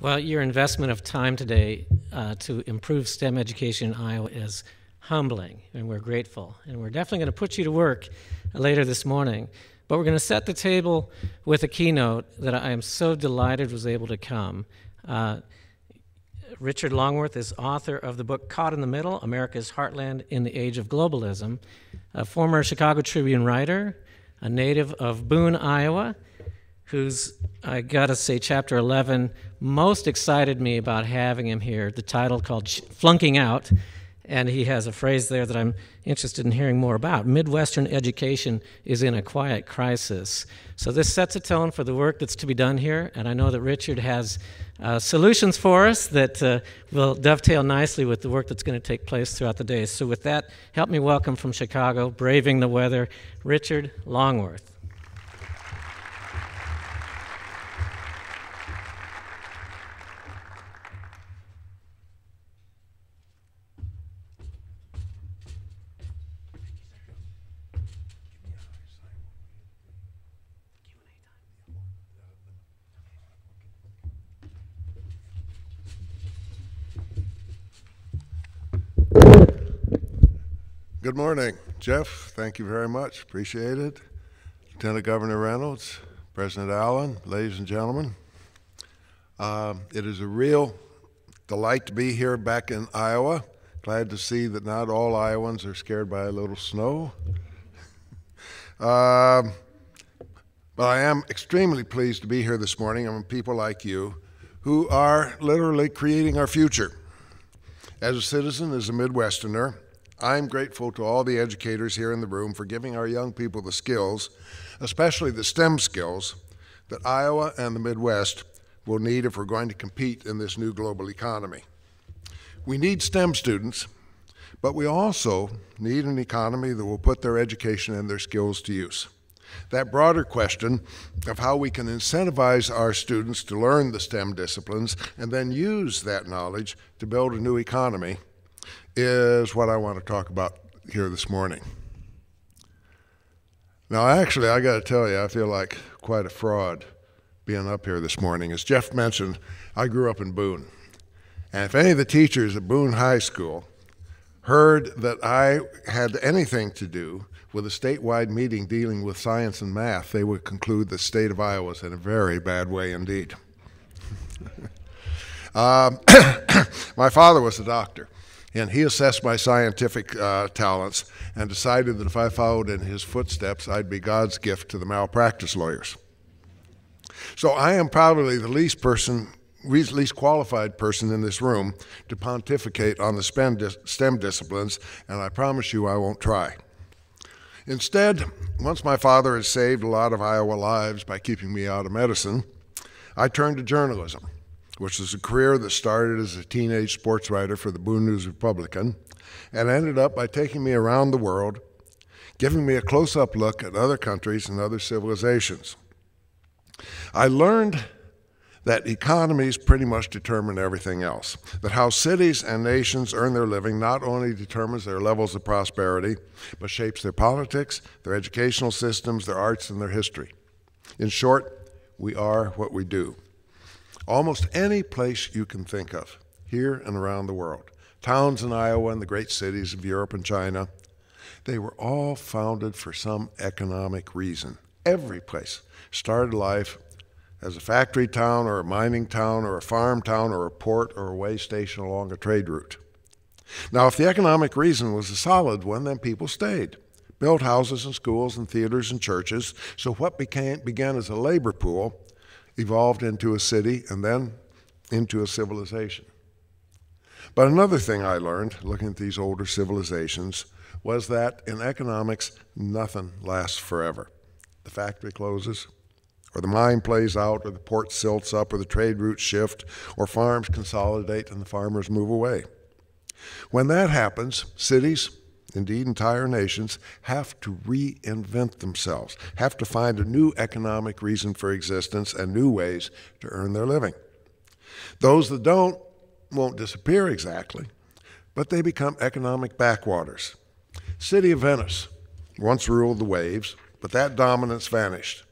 Well, your investment of time today to improve STEM education in Iowa is humbling, and we're grateful. And we're definitely going to put you to work later this morning. But we're going to set the table with a keynote that I am so delighted was able to come. Richard Longworth is author of the book Caught in the Middle, America's Heartland in the Age of Globalism, a former Chicago Tribune writer, a native of Boone, Iowa, who's, I gotta say, chapter 11 most excited me about having him here, the title called Flunking Out, and he has a phrase there that I'm interested in hearing more about. Midwestern education is in a quiet crisis. So this sets a tone for the work that's to be done here, and I know that Richard has solutions for us that will dovetail nicely with the work that's going to take place throughout the day. So with that, help me welcome from Chicago, braving the weather, Richard Longworth. Good morning, Jeff. Thank you very much. Appreciate it. Lieutenant Governor Reynolds, President Allen, ladies and gentlemen. It is a real delight to be here back in Iowa. Glad to see that not all Iowans are scared by a little snow. But I am extremely pleased to be here this morning among people like you who are literally creating our future. As a citizen, as a Midwesterner, I'm grateful to all the educators here in the room for giving our young people the skills, especially the STEM skills, that Iowa and the Midwest will need if we're going to compete in this new global economy. We need STEM students, but we also need an economy that will put their education and their skills to use. That broader question of how we can incentivize our students to learn the STEM disciplines and then use that knowledge to build a new economy is what I want to talk about here this morning. Now, actually, I got to tell you, I feel like quite a fraud being up here this morning. As Jeff mentioned, I grew up in Boone. And if any of the teachers at Boone High School heard that I had anything to do with a statewide meeting dealing with science and math, they would conclude the state of Iowa is in a very bad way indeed. My father was a doctor. And he assessed my scientific talents and decided that if I followed in his footsteps, I'd be God's gift to the malpractice lawyers. So I am probably the least qualified person in this room to pontificate on the STEM disciplines, and I promise you I won't try. Instead, once my father had saved a lot of Iowa lives by keeping me out of medicine, I turned to journalism, which is a career that started as a teenage sports writer for the Boone News-Republican and ended up by taking me around the world, giving me a close-up look at other countries and other civilizations. I learned that economies pretty much determine everything else, that how cities and nations earn their living not only determines their levels of prosperity, but shapes their politics, their educational systems, their arts, and their history. In short, we are what we do. Almost any place you can think of, here and around the world, towns in Iowa and the great cities of Europe and China, they were all founded for some economic reason. Every place started life as a factory town or a mining town or a farm town or a port or a way station along a trade route. Now, if the economic reason was a solid one, then people stayed, built houses and schools and theaters and churches, so what began as a labor pool evolved into a city and then into a civilization. But another thing I learned, looking at these older civilizations, was that in economics, nothing lasts forever. The factory closes, or the mine plays out, or the port silts up, or the trade routes shift, or farms consolidate and the farmers move away. When that happens, cities, indeed entire nations, have to reinvent themselves, have to find a new economic reason for existence and new ways to earn their living. Those that don't won't disappear exactly, but they become economic backwaters. City of Venice once ruled the waves, but that dominance vanished.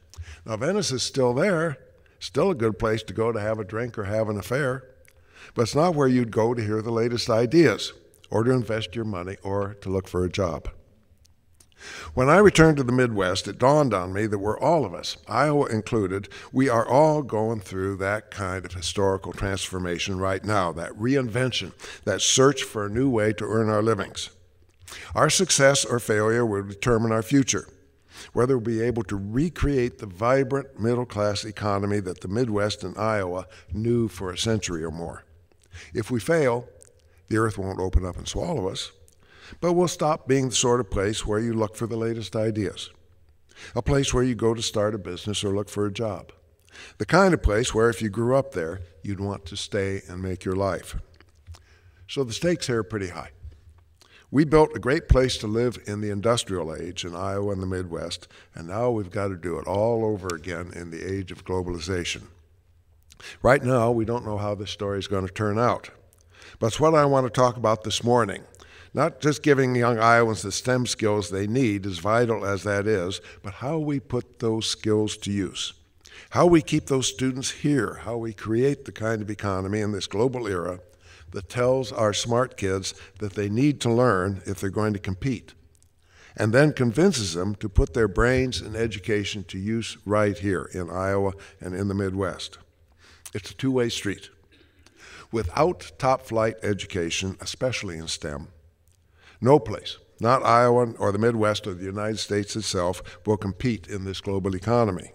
Now Venice is still there, Still a good place to go to have a drink or have an affair, but it's not where you'd go to hear the latest ideas, or to invest your money, or to look for a job. When I returned to the Midwest, it dawned on me that we're all of us, Iowa included, we are all going through that kind of historical transformation right now, that reinvention, that search for a new way to earn our livings. Our success or failure will determine our future, whether we'll be able to recreate the vibrant middle-class economy that the Midwest and Iowa knew for a century or more. If we fail, the earth won't open up and swallow us, but we'll stop being the sort of place where you look for the latest ideas, a place where you go to start a business or look for a job, the kind of place where if you grew up there, you'd want to stay and make your life. So the stakes here are pretty high. We built a great place to live in the industrial age in Iowa and the Midwest, and now we've got to do it all over again in the age of globalization. Right now, we don't know how this story is going to turn out, but it's what I want to talk about this morning. Not just giving young Iowans the STEM skills they need, as vital as that is, but how we put those skills to use. How we keep those students here, how we create the kind of economy in this global era that tells our smart kids that they need to learn if they're going to compete, and then convinces them to put their brains and education to use right here in Iowa and in the Midwest. It's a two-way street. Without top-flight education, especially in STEM, no place, not Iowa or the Midwest or the United States itself, will compete in this global economy.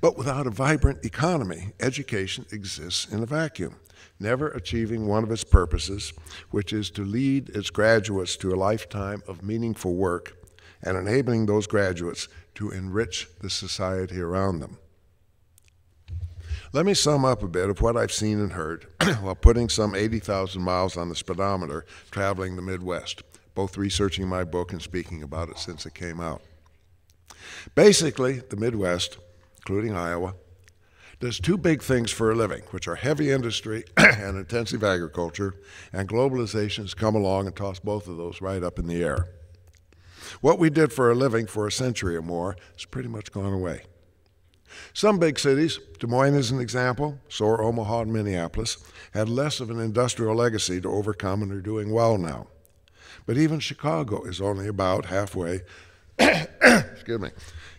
But without a vibrant economy, education exists in a vacuum, never achieving one of its purposes, which is to lead its graduates to a lifetime of meaningful work and enabling those graduates to enrich the society around them. Let me sum up a bit of what I've seen and heard while putting some 80,000 miles on the speedometer traveling the Midwest, both researching my book and speaking about it since it came out. Basically, the Midwest, including Iowa, does two big things for a living, which are heavy industry and intensive agriculture, and globalization has come along and tossed both of those right up in the air. What we did for a living for a century or more has pretty much gone away. Some big cities, Des Moines is an example, so are Omaha and Minneapolis, had less of an industrial legacy to overcome and are doing well now. But even Chicago is only about halfway, excuse me,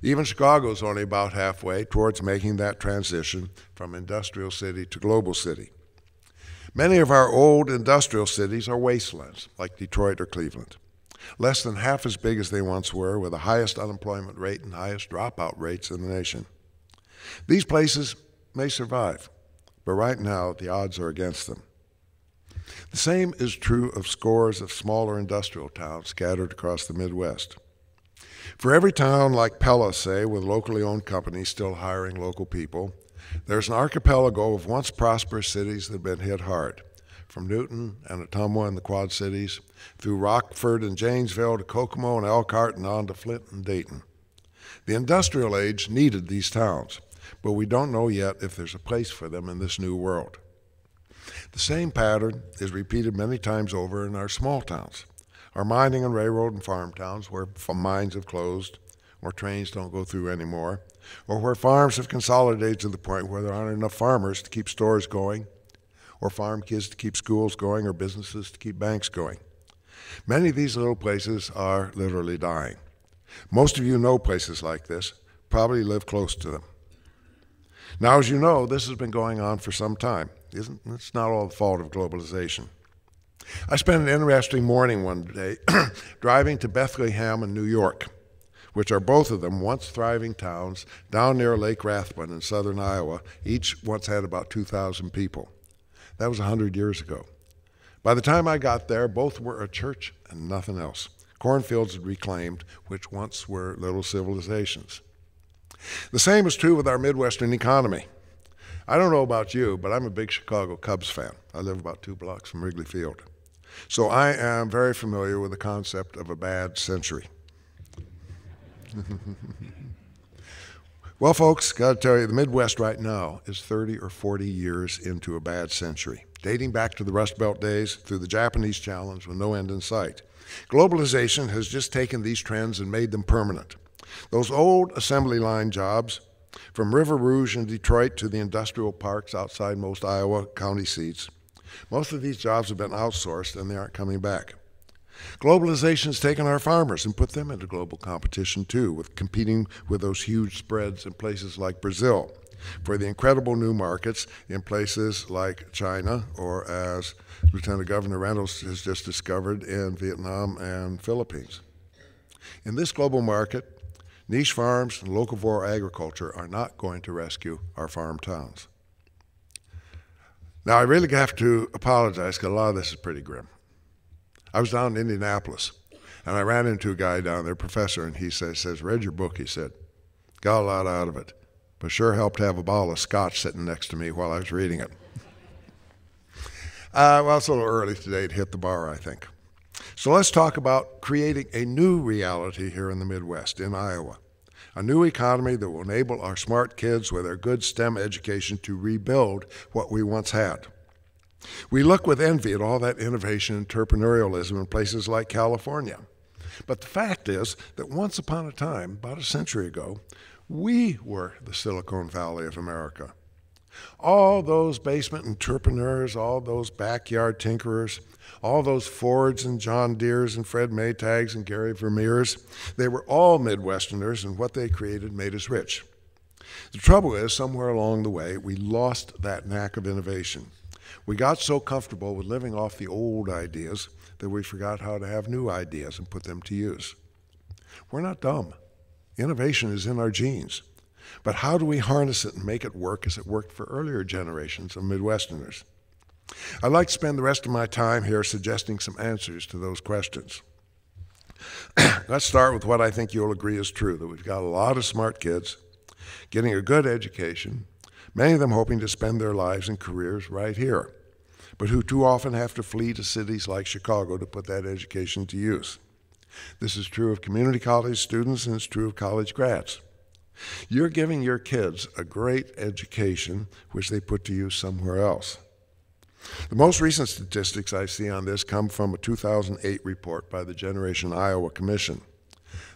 even Chicago is only about halfway towards making that transition from industrial city to global city. Many of our old industrial cities are wastelands, like Detroit or Cleveland, less than half as big as they once were, with the highest unemployment rate and highest dropout rates in the nation. These places may survive, but right now the odds are against them. The same is true of scores of smaller industrial towns scattered across the Midwest. For every town like Pella, say, with locally owned companies still hiring local people, there's an archipelago of once prosperous cities that have been hit hard, from Newton and Ottumwa and the Quad Cities, through Rockford and Janesville to Kokomo and Elkhart and on to Flint and Dayton. The industrial age needed these towns, but we don't know yet if there's a place for them in this new world. The same pattern is repeated many times over in our small towns, our mining and railroad and farm towns where mines have closed, or trains don't go through anymore, or where farms have consolidated to the point where there aren't enough farmers to keep stores going, or farm kids to keep schools going, or businesses to keep banks going. Many of these little places are literally dying. Most of you know places like this, probably live close to them. Now, as you know, this has been going on for some time. It's not all the fault of globalization. I spent an interesting morning one day driving to Bethlehem and New York, which are both of them once thriving towns down near Lake Rathbun in southern Iowa. Each once had about 2,000 people. That was 100 years ago. By the time I got there, both were a church and nothing else. Cornfields had reclaimed, which once were little civilizations. The same is true with our Midwestern economy. I don't know about you, but I'm a big Chicago Cubs fan. I live about 2 blocks from Wrigley Field. So I am very familiar with the concept of a bad century. Well, folks, got to tell you, the Midwest right now is 30 or 40 years into a bad century, dating back to the Rust Belt days through the Japanese challenge with no end in sight. Globalization has just taken these trends and made them permanent. Those old assembly line jobs, From River Rouge in Detroit to the industrial parks outside most Iowa county seats. Most of these jobs have been outsourced and they aren't coming back. Globalization has taken our farmers and put them into global competition too, with competing with those huge spreads in places like Brazil for the incredible new markets in places like China, or as Lieutenant Governor Reynolds has just discovered, in Vietnam and Philippines. In this global market, niche farms and locavore agriculture are not going to rescue our farm towns. Now, I really have to apologize because a lot of this is pretty grim. I was down in Indianapolis, and I ran into a guy down there, a professor, and he says, read your book, he said. Got a lot out of it, but sure helped to have a bottle of scotch sitting next to me while I was reading it. Well, it's a little early today to hit the bar, I think. So let's talk about creating a new reality here in the Midwest, in Iowa. A new economy that will enable our smart kids with their good STEM education to rebuild what we once had. We look with envy at all that innovation and entrepreneurialism in places like California. But the fact is that once upon a time, about a century ago, we were the Silicon Valley of America. All those basement entrepreneurs, all those backyard tinkerers, all those Fords and John Deeres and Fred Maytags and Gary Vermeers, they were all Midwesterners, and what they created made us rich. The trouble is, somewhere along the way, we lost that knack of innovation. We got so comfortable with living off the old ideas that we forgot how to have new ideas and put them to use. We're not dumb. Innovation is in our genes. But how do we harness it and make it work as it worked for earlier generations of Midwesterners? I'd like to spend the rest of my time here suggesting some answers to those questions. Let's start with what I think you'll agree is true, that we've got a lot of smart kids getting a good education, many of them hoping to spend their lives and careers right here, but who too often have to flee to cities like Chicago to put that education to use. This is true of community college students, and it's true of college grads. You're giving your kids a great education which they put to use somewhere else. The most recent statistics I see on this come from a 2008 report by the Generation Iowa Commission.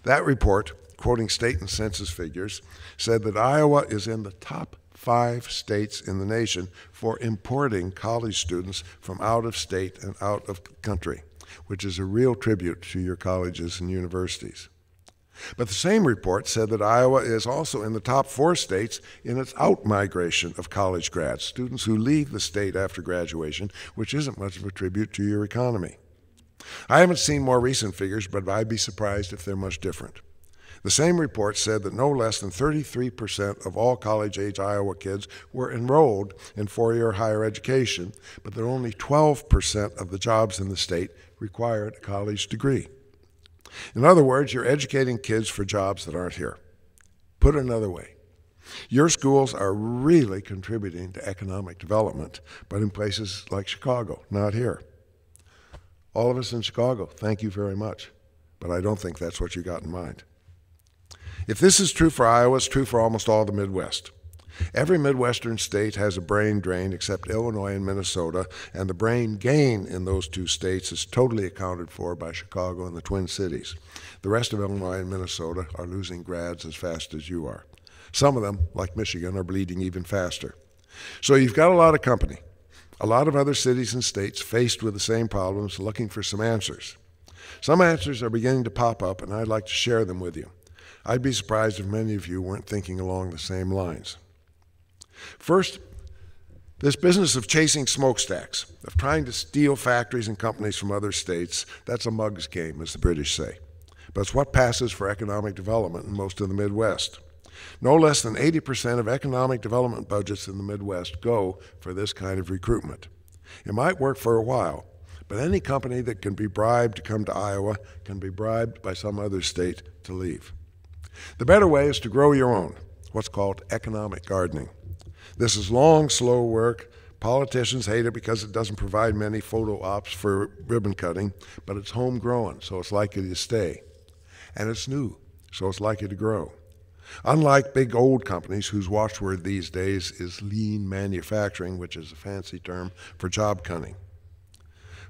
That report, quoting state and census figures, said that Iowa is in the top 5 states in the nation for importing college students from out of state and out of the country, which is a real tribute to your colleges and universities. But the same report said that Iowa is also in the top 4 states in its out-migration of college grads, students who leave the state after graduation, which isn't much of a tribute to your economy. I haven't seen more recent figures, but I'd be surprised if they're much different. The same report said that no less than 33% of all college-age Iowa kids were enrolled in 4-year higher education, but that only 12% of the jobs in the state required a college degree. In other words, you're educating kids for jobs that aren't here. Put it another way, your schools are really contributing to economic development, but in places like Chicago, not here. All of us in Chicago, thank you very much, but I don't think that's what you got in mind. If this is true for Iowa, it's true for almost all the Midwest. Every Midwestern state has a brain drain except Illinois and Minnesota, and the brain gain in those 2 states is totally accounted for by Chicago and the Twin Cities. The rest of Illinois and Minnesota are losing grads as fast as you are. Some of them, like Michigan, are bleeding even faster. So you've got a lot of company, a lot of other cities and states faced with the same problems, looking for some answers. Some answers are beginning to pop up, and I'd like to share them with you. I'd be surprised if many of you weren't thinking along the same lines. First, this business of chasing smokestacks, of trying to steal factories and companies from other states, that's a mug's game, as the British say. But it's what passes for economic development in most of the Midwest. No less than 80% of economic development budgets in the Midwest go for this kind of recruitment. It might work for a while, but any company that can be bribed to come to Iowa can be bribed by some other state to leave. The better way is to grow your own, what's called economic gardening. This is long, slow work. Politicians hate it because it doesn't provide many photo ops for ribbon cutting, but it's homegrown, so it's likely to stay. And it's new, so it's likely to grow. Unlike big old companies whose watchword these days is lean manufacturing, which is a fancy term for job cutting.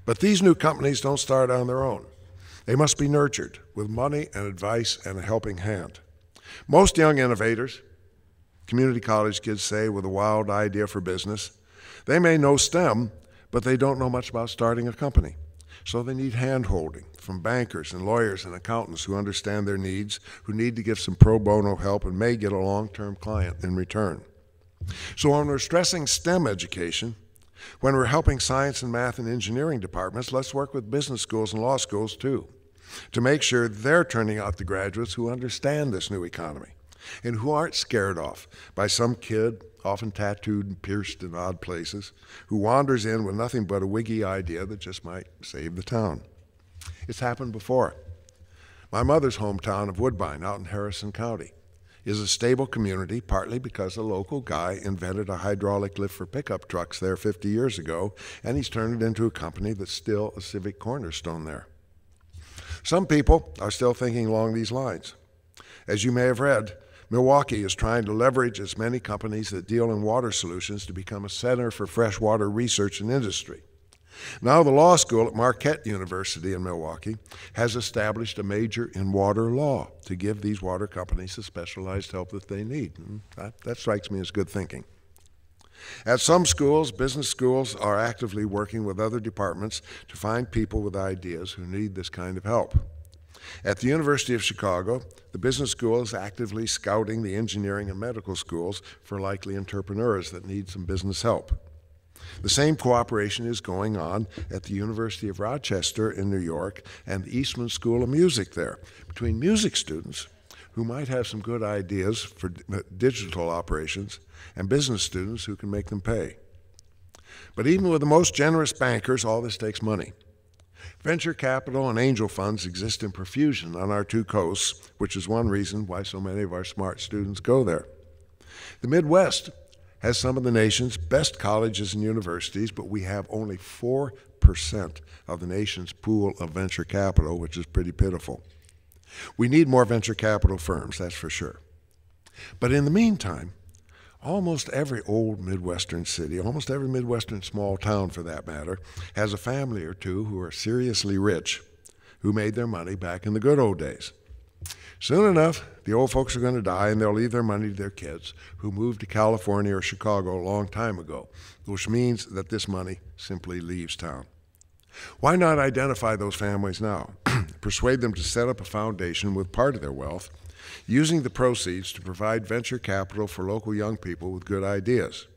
But these new companies don't start on their own. They must be nurtured with money and advice and a helping hand. Most young innovators Community college kids say with a wild idea for business. They may know STEM, but they don't know much about starting a company. So they need hand-holding from bankers and lawyers and accountants who understand their needs, who need to give some pro bono help and may get a long-term client in return. So when we're stressing STEM education, when we're helping science and math and engineering departments, let's work with business schools and law schools too, to make sure they're turning out the graduates who understand this new economy and who aren't scared off by some kid, often tattooed and pierced in odd places, who wanders in with nothing but a wiggy idea that just might save the town. It's happened before. My mother's hometown of Woodbine out in Harrison County is a stable community, partly because a local guy invented a hydraulic lift for pickup trucks there 50 years ago, and he's turned it into a company that's still a civic cornerstone there. Some people are still thinking along these lines. As you may have read, Milwaukee is trying to leverage its many companies that deal in water solutions to become a center for freshwater research and industry. Now the law school at Marquette University in Milwaukee has established a major in water law to give these water companies the specialized help that they need. That strikes me as good thinking. At some schools, business schools are actively working with other departments to find people with ideas who need this kind of help. At the University of Chicago, the business school is actively scouting the engineering and medical schools for likely entrepreneurs that need some business help. The same cooperation is going on at the University of Rochester in New York and the Eastman School of Music there, between music students who might have some good ideas for digital operations and business students who can make them pay. But even with the most generous bankers, all this takes money. Venture capital and angel funds exist in profusion on our two coasts, which is one reason why so many of our smart students go there. The Midwest has some of the nation's best colleges and universities, but we have only 4% of the nation's pool of venture capital, which is pretty pitiful. We need more venture capital firms, that's for sure. But in the meantime, almost every old Midwestern city, almost every Midwestern small town for that matter, has a family or two who are seriously rich, who made their money back in the good old days. Soon enough, the old folks are going to die and they'll leave their money to their kids who moved to California or Chicago a long time ago, which means that this money simply leaves town. Why not identify those families now, persuade them to set up a foundation with part of their wealth, using the proceeds to provide venture capital for local young people with good ideas?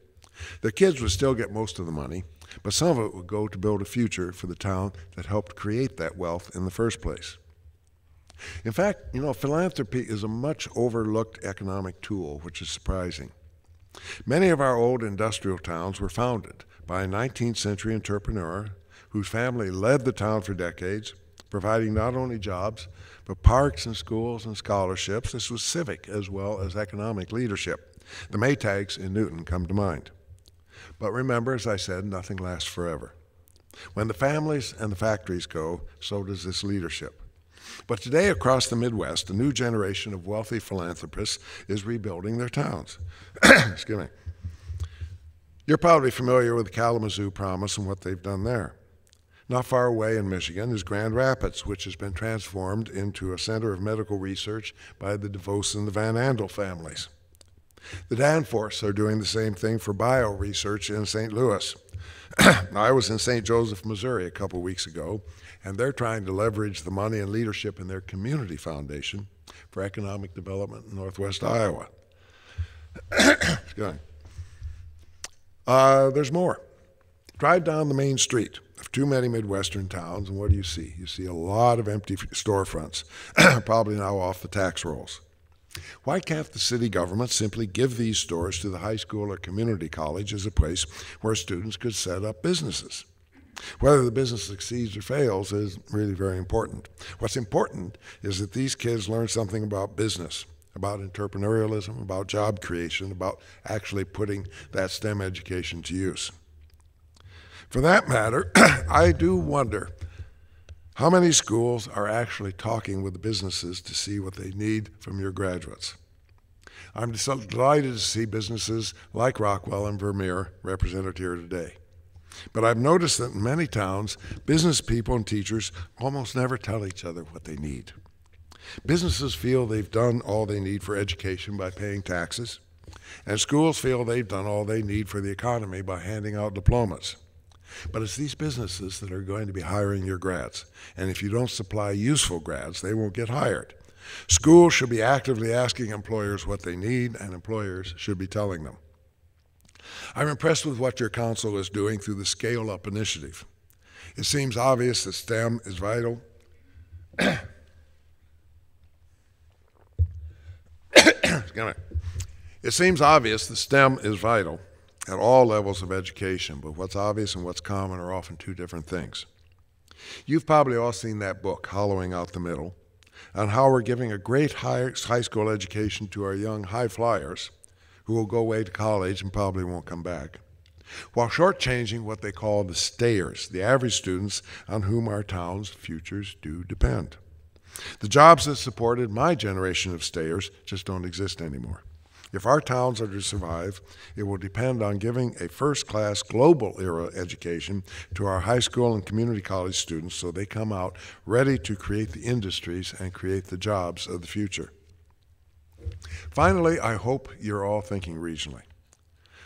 Their kids would still get most of the money, but some of it would go to build a future for the town that helped create that wealth in the first place. In fact, philanthropy is a much overlooked economic tool, which is surprising. Many of our old industrial towns were founded by a 19th century entrepreneur whose family led the town for decades, providing not only jobs, but parks and schools and scholarships. This was civic as well as economic leadership. The Maytags in Newton come to mind. But remember, as I said, nothing lasts forever. When the families and the factories go, so does this leadership. But today, across the Midwest, a new generation of wealthy philanthropists is rebuilding their towns. Excuse me. You're probably familiar with the Kalamazoo Promise and what they've done there. Not far away in Michigan is Grand Rapids, which has been transformed into a center of medical research by the DeVos and the Van Andel families. The Danforths are doing the same thing for bioresearch in St. Louis. I was in St. Joseph, Missouri a couple weeks ago, and they're trying to leverage the money and leadership in their community foundation for economic development in northwest Iowa. There's more. Drive down the main street of too many Midwestern towns, and what do you see? You see a lot of empty storefronts, probably now off the tax rolls. Why can't the city government simply give these stores to the high school or community college as a place where students could set up businesses? Whether the business succeeds or fails is really very important. What's important is that these kids learn something about business, about entrepreneurialism, about job creation, about actually putting that STEM education to use. For that matter, I do wonder how many schools are actually talking with the businesses to see what they need from your graduates. I'm delighted to see businesses like Rockwell and Vermeer represented here today. But I've noticed that in many towns, business people and teachers almost never tell each other what they need. Businesses feel they've done all they need for education by paying taxes, And schools feel they've done all they need for the economy by handing out diplomas. But it's these businesses that are going to be hiring your grads. And if you don't supply useful grads, they won't get hired. Schools should be actively asking employers what they need, and employers should be telling them. I'm impressed with what your council is doing through the Scale Up initiative. It seems obvious that STEM is vital. It seems obvious that STEM is vital at all levels of education, but what's obvious and what's common are often two different things. You've probably all seen that book, Hollowing Out the Middle, on how we're giving a great high school education to our young high flyers who will go away to college and probably won't come back, while shortchanging what they call the stayers, the average students on whom our town's futures do depend. The jobs that supported my generation of stayers just don't exist anymore. If our towns are to survive, it will depend on giving a first-class global-era education to our high school and community college students so they come out ready to create the industries and create the jobs of the future. Finally, I hope you're all thinking regionally.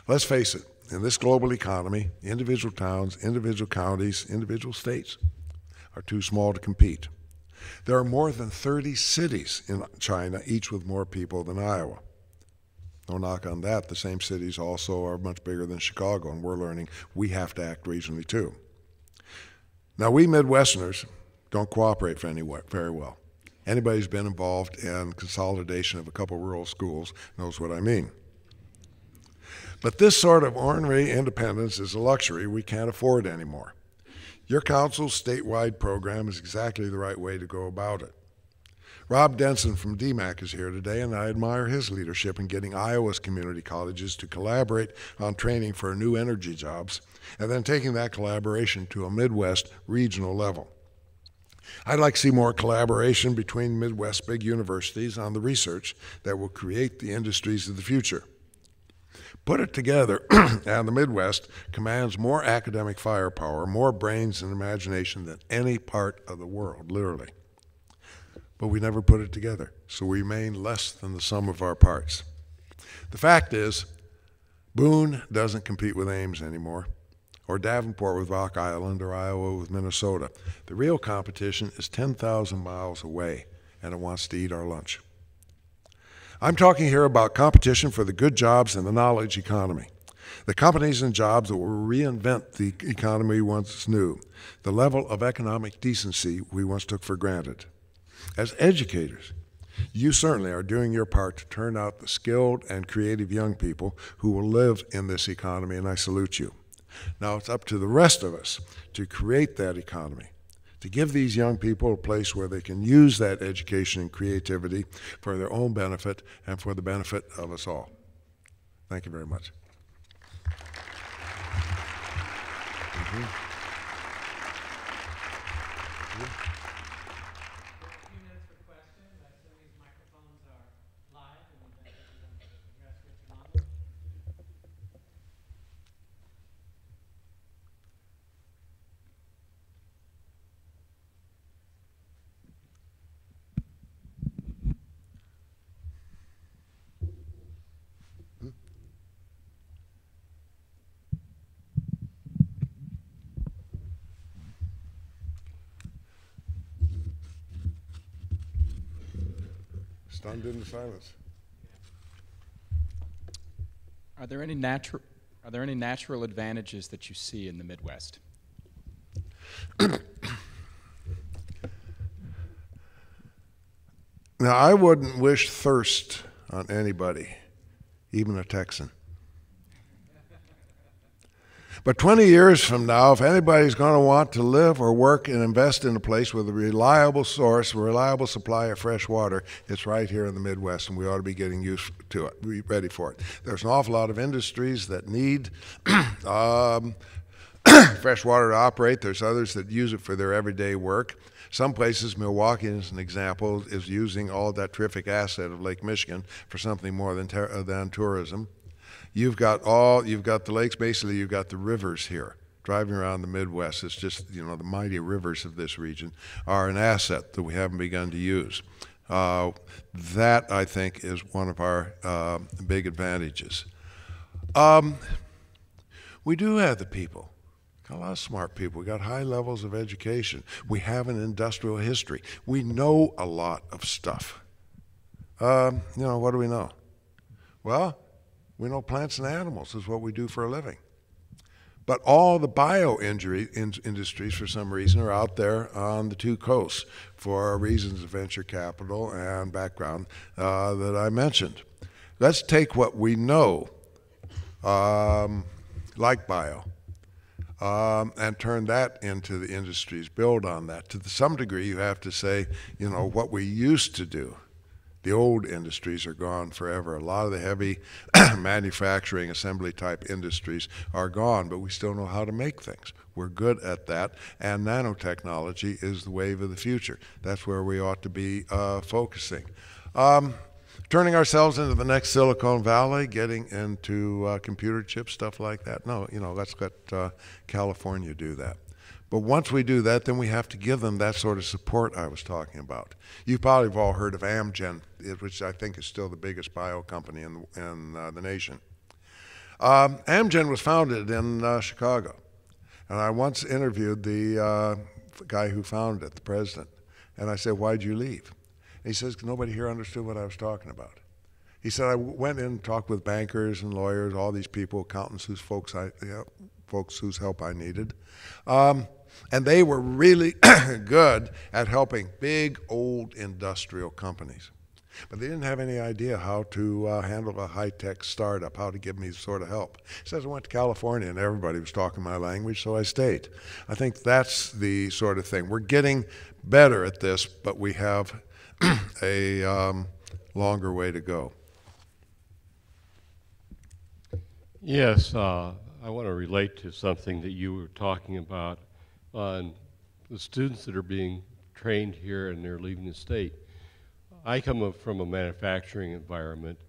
Let's face it, in this global economy, individual towns, individual counties, individual states are too small to compete. There are more than 30 cities in China, each with more people than Iowa. No knock on that. The same cities also are much bigger than Chicago, and we're learning we have to act regionally too. Now, we Midwesterners don't cooperate very well. Anybody who's been involved in consolidation of a couple rural schools knows what I mean. But this sort of ornery independence is a luxury we can't afford anymore. Your council's statewide program is exactly the right way to go about it. Rob Denson from DMAC is here today, and I admire his leadership in getting Iowa's community colleges to collaborate on training for new energy jobs, and then taking that collaboration to a Midwest regional level. I'd like to see more collaboration between Midwest big universities on the research that will create the industries of the future. Put it together, and the Midwest commands more academic firepower, more brains and imagination than any part of the world, literally. But we never put it together, so we remain less than the sum of our parts. The fact is, Boone doesn't compete with Ames anymore, or Davenport with Rock Island, or Iowa with Minnesota. The real competition is 10,000 miles away, and it wants to eat our lunch. I'm talking here about competition for the good jobs and the knowledge economy. The companies and jobs that will reinvent the economy we once knew, the level of economic decency we once took for granted. As educators, you certainly are doing your part to turn out the skilled and creative young people who will live in this economy, and I salute you. Now it's up to the rest of us to create that economy, to give these young people a place where they can use that education and creativity for their own benefit and for the benefit of us all. Thank you very much. Stunned into silence. Are there any natural advantages that you see in the Midwest? Now, I wouldn't wish thirst on anybody, even a Texan. But 20 years from now, if anybody's going to want to live or work and invest in a place with a reliable source, a reliable supply of fresh water, it's right here in the Midwest, and we ought to be getting used to it, be ready for it. There's an awful lot of industries that need fresh water to operate. There's others that use it for their everyday work. Some places, Milwaukee as an example, is using all that terrific asset of Lake Michigan for something more than tourism. You've got the lakes, basically you've got the rivers here. Driving around the Midwest, it's just, the mighty rivers of this region are an asset that we haven't begun to use. That, I think, is one of our big advantages. We do have the people. Got a lot of smart people. We got high levels of education. We have an industrial history. We know a lot of stuff. You know, what do we know? Well, we know plants and animals is what we do for a living. But all the industries, for some reason, are out there on the two coasts for reasons of venture capital and background that I mentioned. Let's take what we know, like bio, and turn that into the industries, build on that. To some degree, you have to say, you know, what we used to do. The old industries are gone forever. A lot of the heavy manufacturing, assembly type industries are gone, but we still know how to make things. We're good at that, and nanotechnology is the wave of the future. That's where we ought to be focusing. Turning ourselves into the next Silicon Valley, getting into computer chips, stuff like that. No, you know, let's let California do that. But once we do that, then we have to give them that sort of support I was talking about. You probably have all heard of Amgen, which I think is still the biggest bio company in the nation. Amgen was founded in Chicago. And I once interviewed the guy who founded it, the president. And I said, why'd you leave? And he says, nobody here understood what I was talking about. He said, I went in and talked with bankers and lawyers, all these people, accountants, folks whose help I needed. And they were really good at helping big, old industrial companies. But they didn't have any idea how to handle a high-tech startup, how to give me sort of help. He says, I went to California and everybody was talking my language, so I stayed. I think that's the sort of thing. We're getting better at this, but we have a longer way to go. Yes, I want to relate to something that you were talking about on the students that are being trained here and they're leaving the state. I come from a manufacturing environment,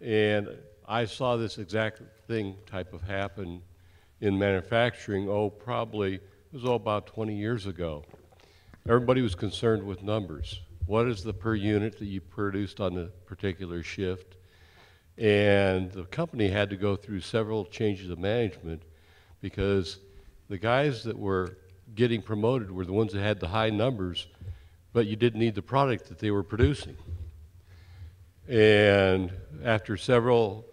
and I saw this exact thing type of happen in manufacturing, probably, it was about 20 years ago. Everybody was concerned with numbers. What is the per unit that you produced on a particular shift? And the company had to go through several changes of management because the guys that were getting promoted were the ones that had the high numbers, but you didn't need the product that they were producing. And after several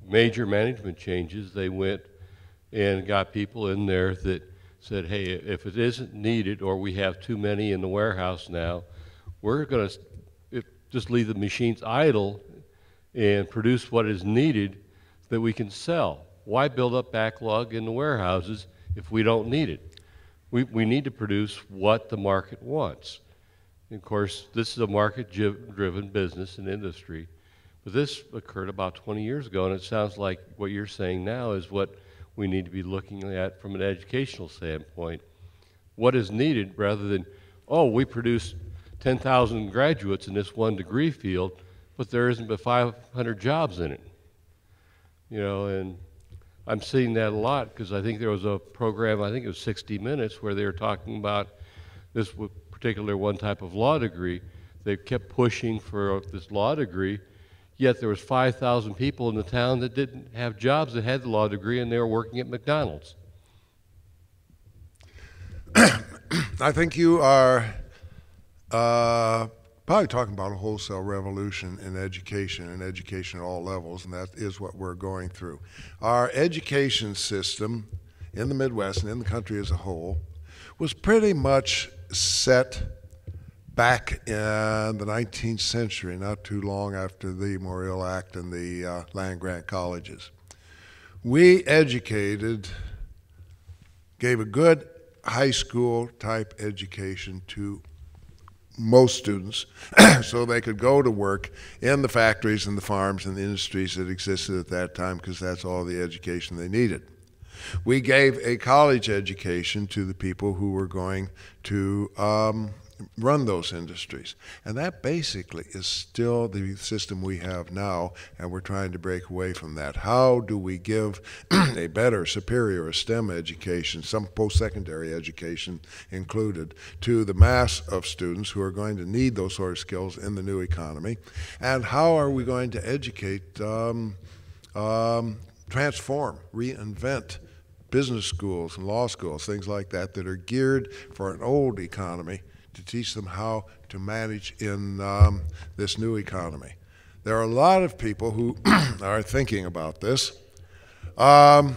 major management changes, they went and got people in there that said, hey, if it isn't needed or we have too many in the warehouse now, we're going to just leave the machines idle and produce what is needed that we can sell. Why build up backlog in the warehouses if we don't need it? We need to produce what the market wants. And of course, this is a market-driven business and industry, but this occurred about 20 years ago, and it sounds like what you're saying now is what we need to be looking at from an educational standpoint. What is needed rather than, oh, we produce 10,000 graduates in this one degree field, but there isn't but 500 jobs in it. You know, and I'm seeing that a lot because I think there was a program, I think it was 60 Minutes, where they were talking about this particular one type of law degree. They kept pushing for this law degree, yet there was 5,000 people in the town that didn't have jobs that had the law degree, and they were working at McDonald's. I think you are probably talking about a wholesale revolution in education and education at all levels, and that is what we're going through. Our education system in the Midwest and in the country as a whole was pretty much set back in the 19th century, not too long after the Morrill Act and the land-grant colleges. We educated, gave a good high school type education to most students so they could go to work in the factories and the farms and the industries that existed at that time because that's all the education they needed. We gave a college education to the people who were going to run those industries. And that basically is still the system we have now, and we're trying to break away from that. How do we give a better, superior STEM education, some post-secondary education included, to the mass of students who are going to need those sort of skills in the new economy? And how are we going to educate, transform, reinvent business schools and law schools, things like that, that are geared for an old economy, to teach them how to manage in this new economy. There are a lot of people who are thinking about this. The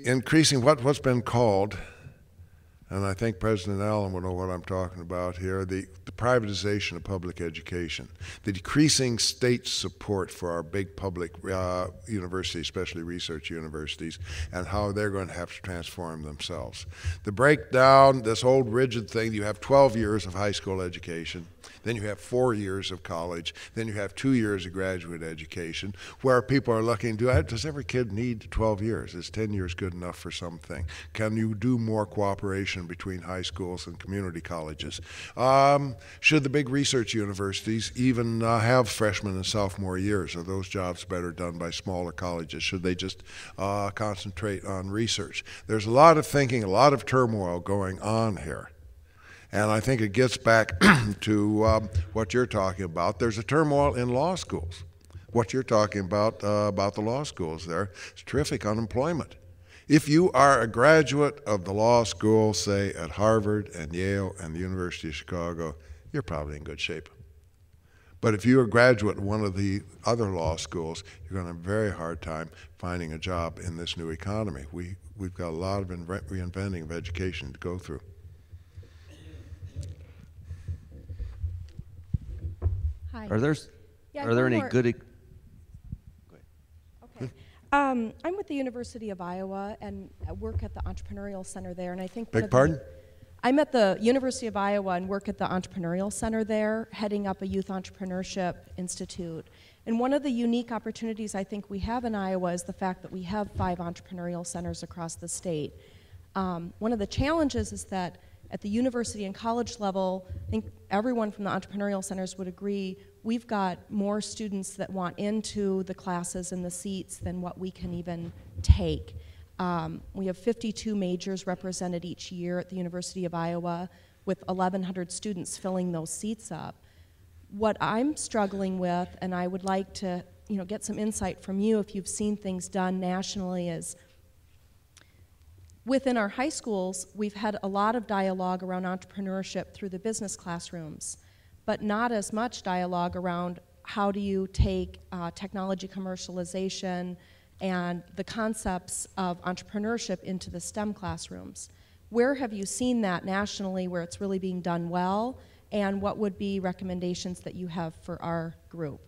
increasing, what's been called, and I think President Allen will know what I'm talking about here, the privatization of public education, the decreasing state support for our big public universities, especially research universities, and how they're going to have to transform themselves. The breakdown, this old rigid thing, you have 12 years of high school education, then you have 4 years of college, then you have 2 years of graduate education, where people are looking, does every kid need 12 years? Is 10 years good enough for something? Can you do more cooperation between high schools and community colleges? Should the big research universities even have freshman and sophomore years? Are those jobs better done by smaller colleges? Should they just concentrate on research? There's a lot of thinking, a lot of turmoil going on here. And I think it gets back to what you're talking about. There's a turmoil in law schools. What you're talking about the law schools there is terrific unemployment. If you are a graduate of the law school, say at Harvard and Yale and the University of Chicago, you're probably in good shape. But if you're a graduate of one of the other law schools, you're going to have a very hard time finding a job in this new economy. We've got a lot of reinventing of education to go through. Hi. Are there any good? Okay. I'm with the University of Iowa and I work at the Entrepreneurial Center there, and I think. Beg pardon? I'm at the University of Iowa and work at the Entrepreneurial Center there, heading up a youth entrepreneurship institute. And one of the unique opportunities I think we have in Iowa is the fact that we have 5 entrepreneurial centers across the state. One of the challenges is that at the university and college level, I think everyone from the entrepreneurial centers would agree, we've got more students that want into the classes and the seats than what we can even take. We have 52 majors represented each year at the University of Iowa, with 1,100 students filling those seats up. What I'm struggling with, and I would like to get some insight from you if you've seen things done nationally, is within our high schools, we've had a lot of dialogue around entrepreneurship through the business classrooms, but not as much dialogue around how do you take technology commercialization and the concepts of entrepreneurship into the STEM classrooms. Where have you seen that nationally where it's really being done well, and what would be recommendations that you have for our group?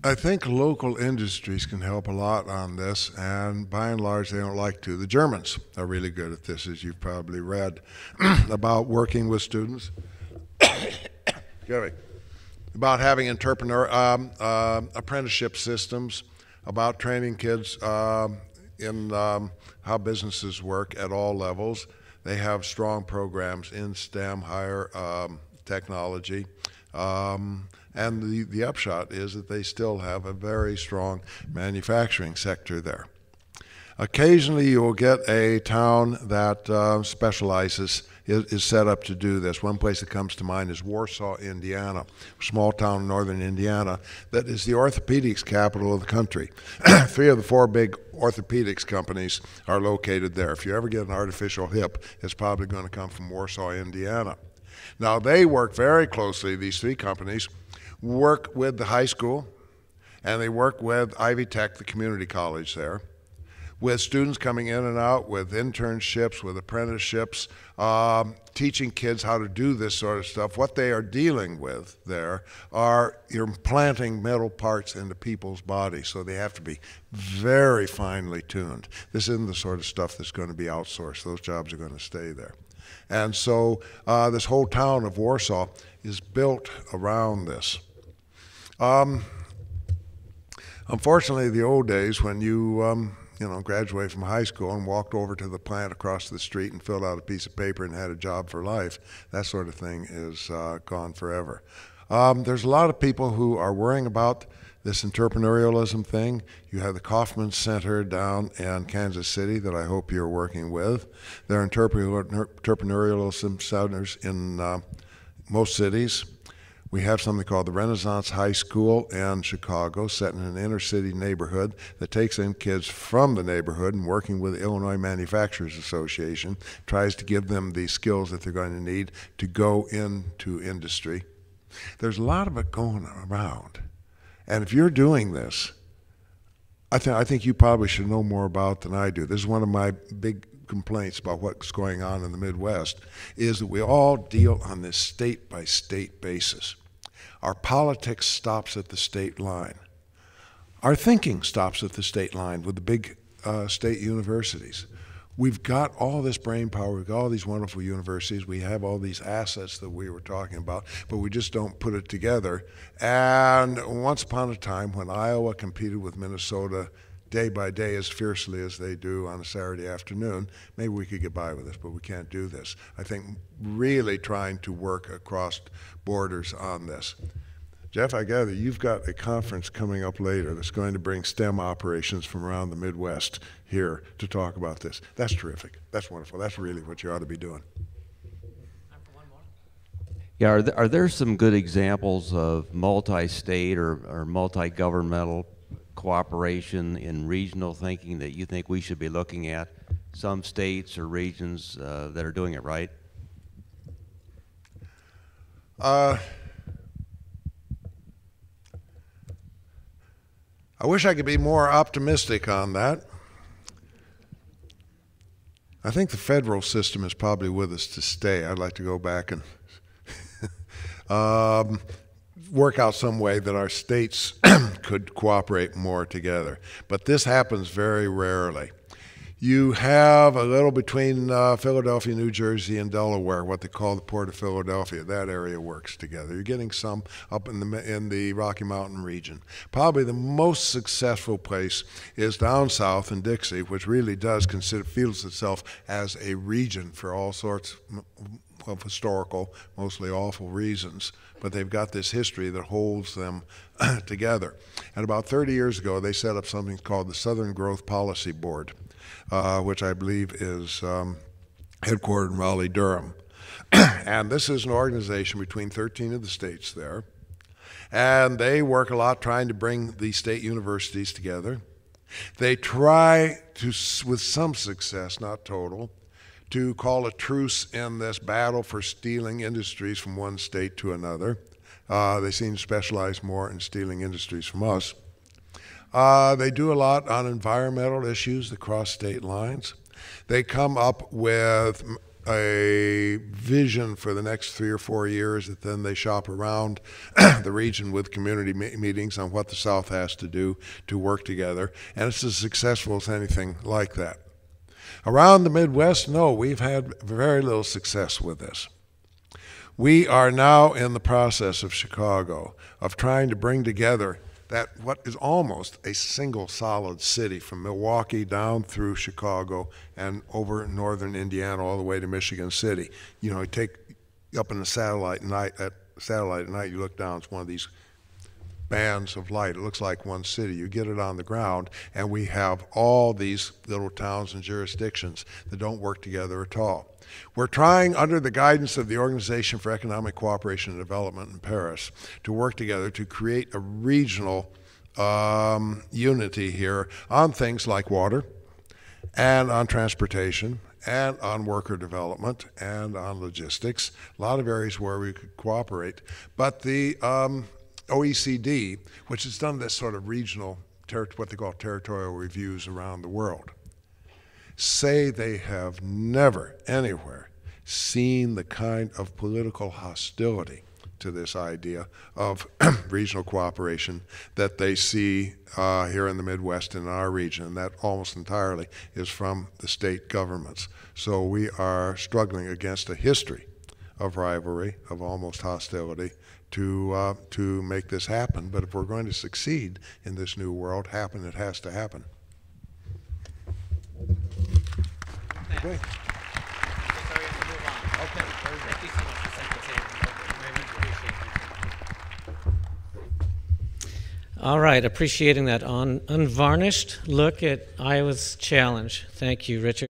I think local industries can help a lot on this, and by and large they don't like to. The Germans are really good at this, as you've probably read, about working with students, about having apprenticeship systems, about training kids in how businesses work at all levels. They have strong programs in STEM, higher technology. And the upshot is that they still have a very strong manufacturing sector there. Occasionally you will get a town that specializes, is set up to do this. One place that comes to mind is Warsaw, Indiana, a small town in northern Indiana that is the orthopedics capital of the country. 3 of the 4 big orthopedics companies are located there. If you ever get an artificial hip, it's probably going to come from Warsaw, Indiana. Now they work very closely, these 3 companies, work with the high school, and they work with Ivy Tech, the community college there, with students coming in and out, with internships, with apprenticeships, teaching kids how to do this sort of stuff. What they are dealing with there are you're implanting metal parts into people's bodies, so they have to be very finely tuned. This isn't the sort of stuff that's going to be outsourced. Those jobs are going to stay there. And so this whole town of Warsaw is built around this. Unfortunately, the old days when you graduated from high school and walked over to the plant across the street and filled out a piece of paper and had a job for life, that sort of thing is gone forever. There's a lot of people who are worrying about this entrepreneurialism thing. You have the Kauffman Center down in Kansas City that I hope you're working with. There are entrepreneurialism centers in most cities. We have something called the Renaissance High School in Chicago, set in an inner city neighborhood that takes in kids from the neighborhood and working with the Illinois Manufacturers Association, tries to give them the skills that they're going to need to go into industry. There's a lot of it going around. And if you're doing this, I think you probably should know more about than I do. This is one of my big complaints about what's going on in the Midwest, is that we all deal on this state-by-state basis. Our politics stops at the state line. Our thinking stops at the state line with the big state universities. We've got all this brain power, we've got all these wonderful universities, we have all these assets that we were talking about, but we just don't put it together. And once upon a time, when Iowa competed with Minnesota day by day as fiercely as they do on a Saturday afternoon, maybe we could get by with this, but we can't do this. I think really trying to work across borders on this. Jeff, I gather you've got a conference coming up later that's going to bring STEM operations from around the Midwest here to talk about this. That's terrific. That's wonderful. That's really what you ought to be doing. Yeah, are there some good examples of multi-state or multi-governmental cooperation in regional thinking that you think we should be looking at? Some states or regions that are doing it right? I wish I could be more optimistic on that. I think the federal system is probably with us to stay. I'd like to go back and work out some way that our states could cooperate more together. But this happens very rarely. You have a little between Philadelphia, New Jersey, and Delaware, what they call the Port of Philadelphia. That area works together. You're getting some up in the Rocky Mountain region. Probably the most successful place is down south in Dixie, which really feels itself as a region for all sorts of historical, mostly awful reasons. But they've got this history that holds them together. And about 30 years ago, they set up something called the Southern Growth Policy Board, which I believe is headquartered in Raleigh-Durham. And this is an organization between 13 of the states there. And they work a lot trying to bring the state universities together. They try to, with some success, not total, to call a truce in this battle for stealing industries from one state to another. They seem to specialize more in stealing industries from us. They do a lot on environmental issues that cross state lines. They come up with a vision for the next 3 or 4 years that then they shop around the region with community meetings on what the South has to do to work together. And it's as successful as anything like that. Around the Midwest, no, we've had very little success with this. We are now in the process of Chicago of trying to bring together that what is almost a single solid city from Milwaukee down through Chicago and over northern Indiana all the way to Michigan City. You know, you take up in the satellite at night, you look down, it's one of these bands of light. It looks like one city. You get it on the ground, and we have all these little towns and jurisdictions that don't work together at all. We're trying, under the guidance of the Organization for Economic Cooperation and Development in Paris, to work together to create a regional unity here on things like water and on transportation and on worker development and on logistics, a lot of areas where we could cooperate. But the OECD, which has done this sort of regional, what they call territorial reviews around the world, say they have never anywhere seen the kind of political hostility to this idea of regional cooperation that they see here in the Midwest and in our region, and that almost entirely is from the state governments. So we are struggling against a history of rivalry, of almost hostility, to make this happen. But if we're going to succeed in this new world, it has to happen. Okay. Thank you so much for setting the table. Very much appreciated. All right, appreciating that unvarnished look at Iowa's challenge. Thank you, Richard.